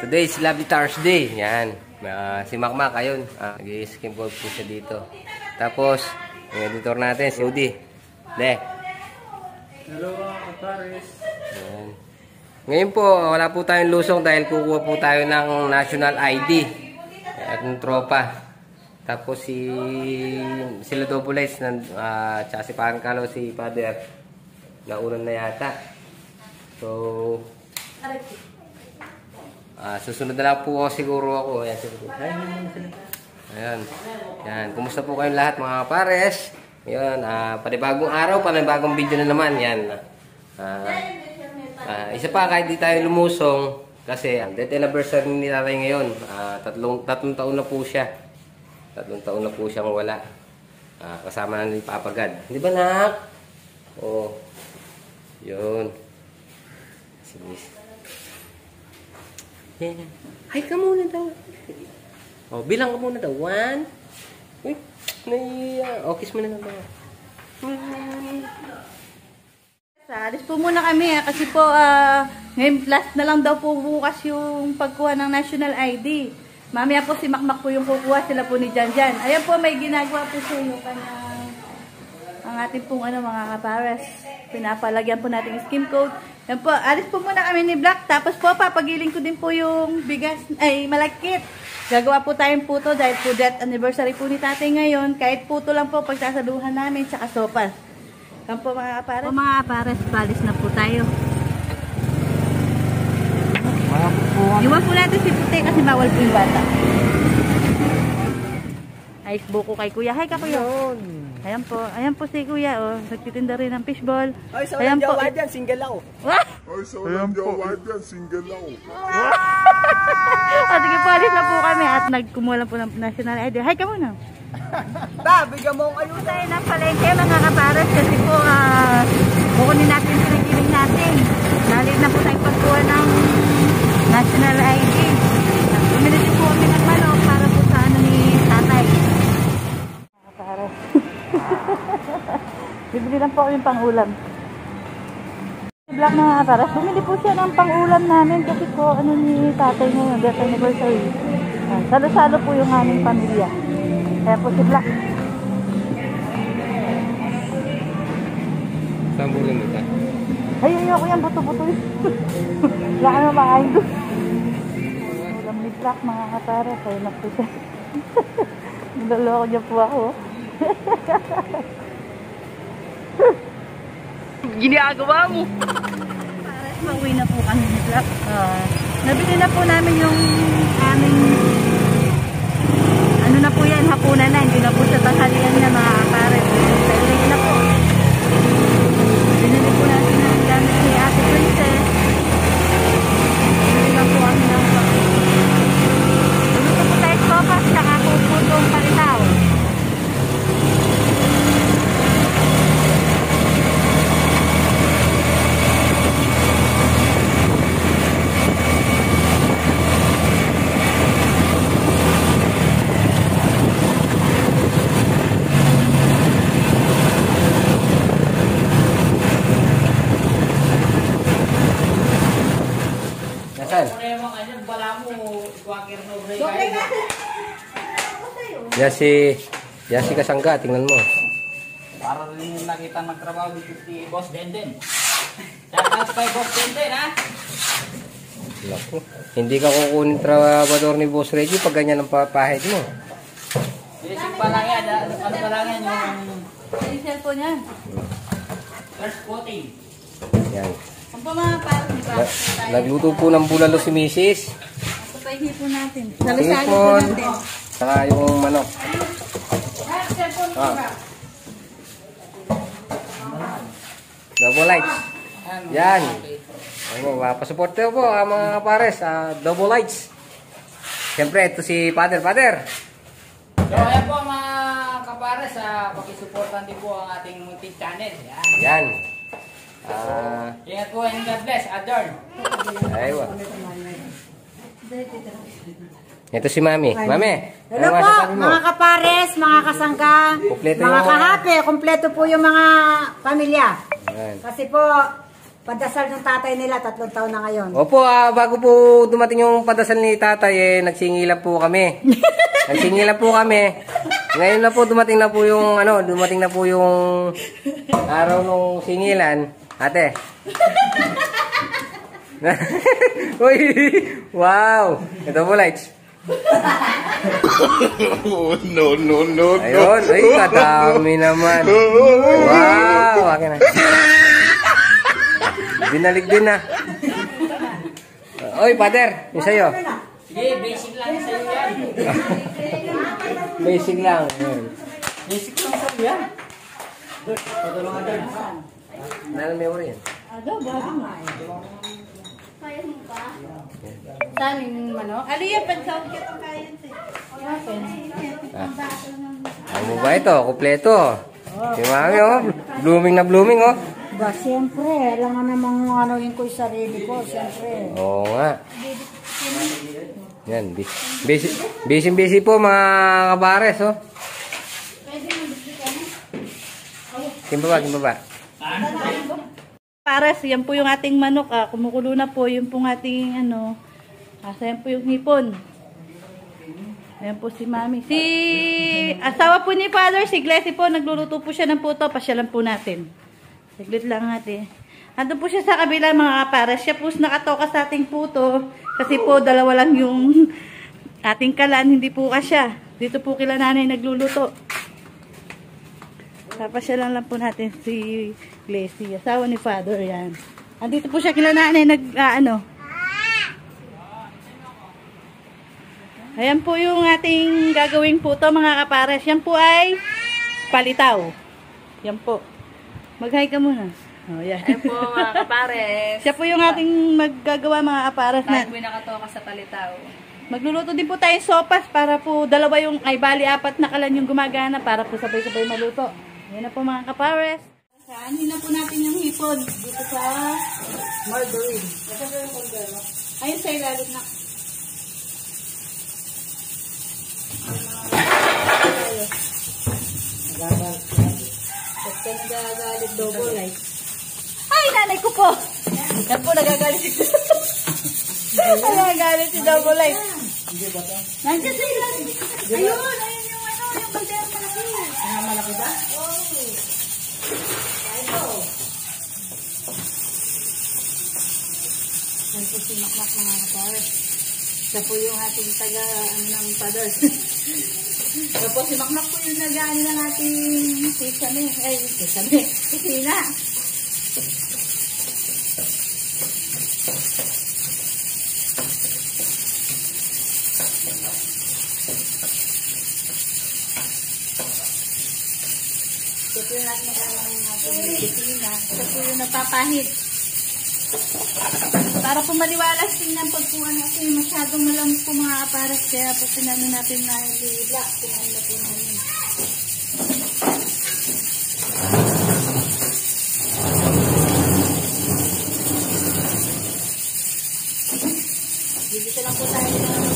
Today is Lovely Thursday. Yan. Si Makmak, ayun. Nag-skim coat po siya dito. Tapos, yung editor natin, si Udi. De. Hello, Paris. Yan. Ngayon po, wala po tayong lusong dahil kukuha po tayo ng national ID. At ng tropa. Tapos sila Double Lights, tsaka si Parang Kalo, si Father. Naunan na yata. So, susunod na lang po siguro ako. Ayan, ayan. Ayan. Kumusta po kayong lahat mga pares? Ayan, panibagong araw, panibagong video na naman. Yan. Isa pa, kahit di tayo lumusong, kasi death anniversary ni tatay ngayon. Tatlong taon na po siya. 3 taon na po siyang wala. Kasama na ni Papa God. Di ba, nak? Oo. Yun. Sige. Yan. Hi ka muna daw. Oh, bilang ka muna daw. 1. Uy, naiya. Oh, kiss mo na daw. Alis po muna kami kasi po ngayon last na lang daw po bukas yung pagkuha ng national ID. Mamaya po si Makmak po yung kukuha, sila po ni Janjan. Ayan po, may ginagawa po sa iyo ang ating pong mga kapares. Pinapalagyan po natin yung skim coat. Yan po, alis po muna kami ni Black. Tapos po, papagiling ko din po yung bigas, malakit. Gagawa po tayong puto dahil po death anniversary po ni tatay ngayon. Kahit puto lang po pagsasaluhan namin, tsaka sopas. Yan po mga kapares. Po mga kapares, balis na po tayo. Iwan po natin si Puti kasi bawal po yung bata. Ay, buko kay Kuya. Hi ka, Kuya. Ayan po si Kuya, oh. Nagtitinda rin ng fishball. Ay, sa walang jawa dyan, single ako. Ay, sa walang jawa dyan, single ako. Sige po, alis na po kami at nagkumuha lang po ng national ID. Hi ka muna. Bigyan mo ang ayun. Tayo ng palengke mga kapares kasi po kukunin natin yung pinagiling natin. Nalit na po tayo pagkuha ng national ID. Bumili din po kami ng manok para po sa ni tatay. Kapares. Bibili lang po kami pang-ulam. Black na kapares. Bumili po siya ng pang-ulam namin kasi po ni tatay ngayon, death anniversary. Salo-salo po yung aming pamilya. Kaya po si Black. Saan po rin ito? Ayun ko yan, buto-buto yun. Wala ka na makain doon. Ulam ni Black mga katara. Kaya na po siya. Naloko niya po ako. Ginagawa mo. Para pauwi na po kami ni Black. Nabili na po namin yung aming ano na po yan, hapunan na. Hindi na po sa tanghalian na mga kapare. Pwede na po. Binili po natin ang gamit ni Ate Princess. Binili na po kami ng luto po tayo sopas, saka po putong palitaw. Yasi Kasangga, tingnan mo. Para rin yung nakita magtrabaho dito si Boss Denden. Shoutout kay Boss Denden, ha? Naku, hindi ka kukunin trabador ni Boss Reggie pag ganyan ang papahid mo. Basic pa lang yan, ano pa lang yan yung cellphone yan. first coating. Yan. Ang pa mga parang di ba? Nagluto po ng bulalo si Mrs. Ito pa ihipon natin. Salo-salo po natin. Saka yung manok. Double Lights. Yan. Pasuporte po mga pares. Double Lights. Siyempre, ito si Father. So, ayan po mga kapares. Pakisuportan din po ang ating munting channel. Yan. Ingat po and God bless. Adorn. Aywa. Ito si Mami. Mami. Hello po, mga kapares, mga kasangka, Kompleto mga yung- kahape, kompleto po yung mga pamilya. Yan. Kasi po, Padasal ng tatay nila, 3 taon na ngayon. Opo, bago po dumating yung padasal ni tatay, nagsingilan po kami. Nagsingilan po kami. Ngayon na po dumating na po yung araw ng singilan. Ate. Uy, wow. Ito po, lights. no, no, no, no. Ayun, ay, kadami naman. Wow, akin na. Binalig din na. Oy, father, yung sa'yo. Sige, basic lang sa'yo yan. Basic lang. Ayun. Basic lang sa'yo yan. Patulungan din. Nalang memory yan. Sa aming manok. Ano yan? Pansawag kitang kayan sa'yo. Ano mo ba ito? Kompleto. Si mami, oh. Blooming na blooming, oh. Ba, siyempre, alam nga namang anuhin ko yung sarili ko, siyempre. Oo nga. Yan, busy po mga kabares, oh. Kimbaba. Pares, yan po yung ating manok. Kumukulo na po yung pong ating yan po yung hipon. Ayan po si Mami. Si asawa po ni Father, si Glessy po, nagluluto po siya ng puto. Pasyalan po natin. Siglit lang natin. Ando po siya sa kabila mga kapares. Siya po nakatoka sa ating puto. Kasi po dalawa lang yung ating kalan. Hindi po kasya. Dito po kila nanay nagluluto. Papasyalan lang po natin si Glessy. Asawa ni Father yan. Andito po siya kila nanay Ayan po yung ating gagawing puto mga kapares. Yan po ay palitaw. Yan po. Mag-hi ka muna. Oh, yan. Ayan po mga kapares. Siya po yung ating maggagawa mga kapares na. Tayo po nakatoka sa palitaw. Magluluto din po tayo sopas para po dalawa yung, ay bali 4 na kalan yung gumagana para po sabay-sabay maluto. Ayan na po mga kapares. Saan na po natin yung hipon dito sa margarine. Ayun sa ilalim na. Nagagalit double light. Ay, nanay ko po! Yan po, nagagalit si nagagalit si double light. Nandiyan sa ilalim. Ayun, ayun yung yung bandera malaki. Malaki ba? Oo. Yan po si Makmak mga kapares. Siya po yung ating taga, ng father. Tapos si Makmak po yung nag-ano ng ating kusina. Ito po yung ating kusina. Ito po yung napapahid. Para po maliwalas tingnan pag po kasi masyadong malamig po mga aparas kaya po pinano natin na ilila. Pinano na po namin. Dito lang po tayo ng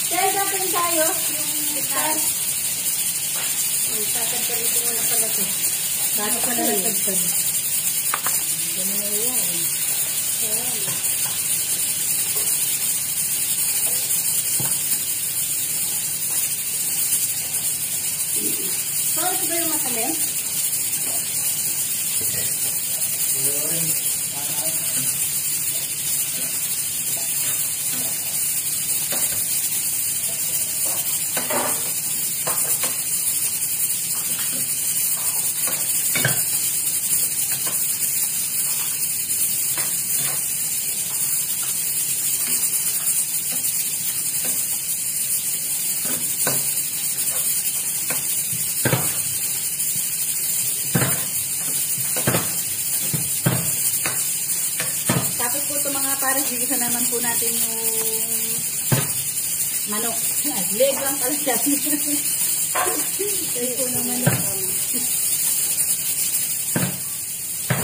Kaya dapat tayo yung gitar. Tatagpalin ko muna pala ito. Bago pala natagpal. Ganun na yan. So, ito ba yung matalim? Tapos po ito mga pares, bigisa naman po natin yung manok. Leg lang pala siya. Ito po ng manok.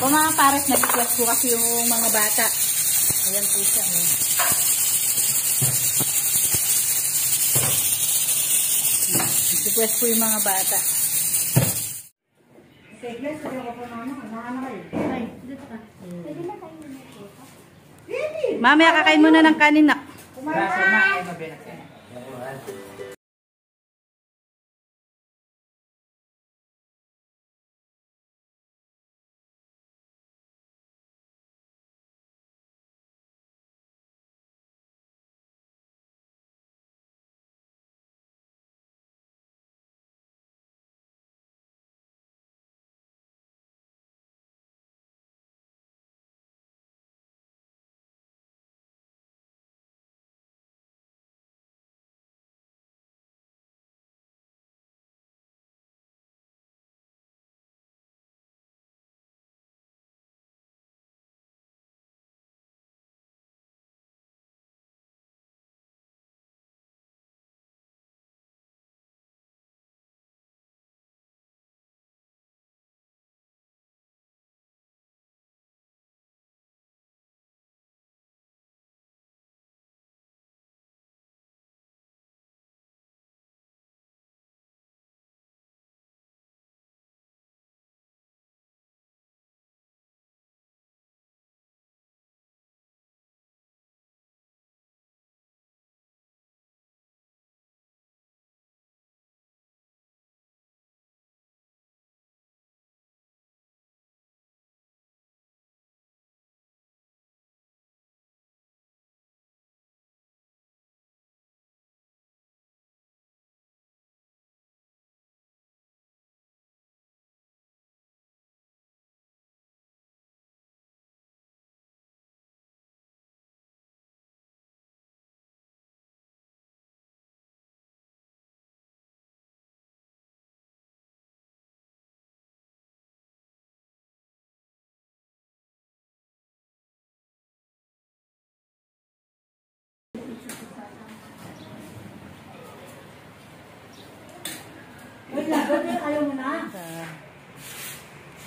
Po mga pares, nag-request po kasi yung mga bata. Ayan po siya. Request po yung mga bata. Mamaya kakain muna ng kanin na. Graso na, ay mabinak yan.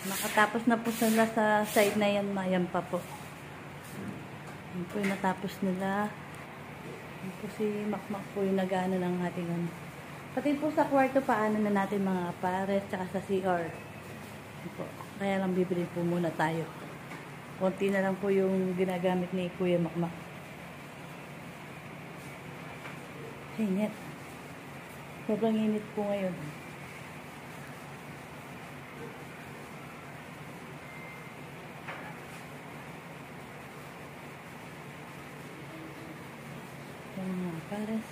Nakatapos na po sila sa side na yan, mayan pa po. Yan po yung natapos nila. Yan po si Makmak po yung nag-ano ng ating ano. Pati po sa kwarto, paano na natin mga pares, tsaka sa CR. Yan po. Kaya lang bibili po muna tayo. Konti na lang po yung ginagamit ni Kuya Makmak. Init. Sobrang init po ngayon. Pares.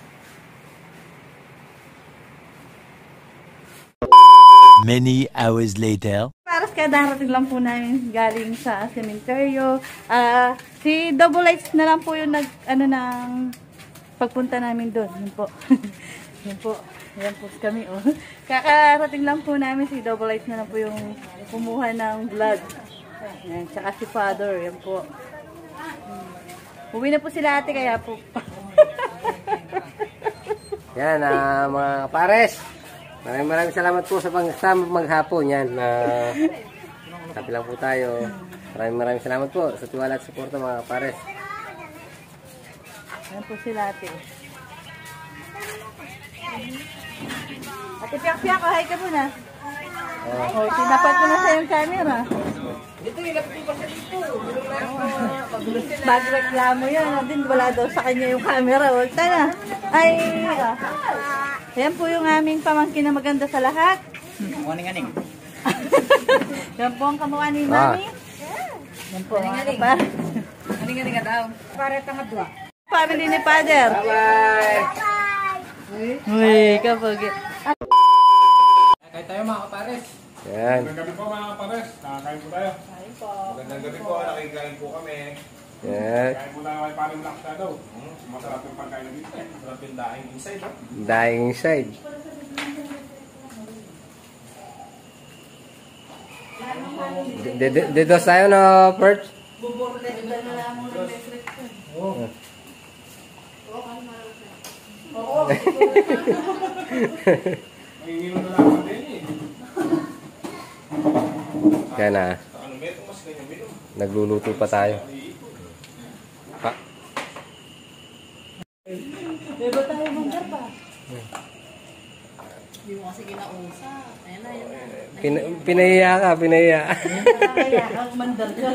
Many hours later. Pares, kaya darating lang po namin galing sa sementeryo. Si Double Lights na lang po yung ano ng pagpunta namin doon. Yun po. Yan po. Yan po kami, oh. Kakarating lang po namin, si Double Lights na lang po yung kumuha ng vlog. Yan, tsaka si Father. Yan po. Uwi na po sila ate, kaya po. Yan, mga pares. Maraming salamat po sa pagsama maghapon. Yan, sabi lang po tayo. Maraming salamat po sa tiwala at suporta mga pares. Yan po sila ate. Ate Piak-Piak, hi ka muna. Oh, tinapat ko na sa yung camera. Dito, ilapit ko pa sa dito. Magreklamo yan. Din, wala daw sa kanya yung camera. Wala na. Ay, yan po yung aming pamangkin na maganda sa lahat. Aning-aning. Yan po ang kamukha ni Mami. Yan po. Aning-aning ka daw. Para tanga dua. Family ni Father. Bye-bye! Uy, kapag... Kahit tayo mga kapares. Yan. Magandang gabi po mga kapares. Nakakain po tayo. Magandang gabi po. Nakikain po kami. Yan. Kain po tayo kay Paring Black Shadow. Masarap yung pagkain dito. Masarap yung daing inside. Dying side. Dito tayo no, Perch? May ininom na lang din eh. Yan na. Ano Nagluluto pa tayo. Pa. Bebo tayo manggar pa. Hindi mo kasi kinausap. Ayan na, ayan na. Pinahiya ka, pinahiya. Kaya kang mandar ka.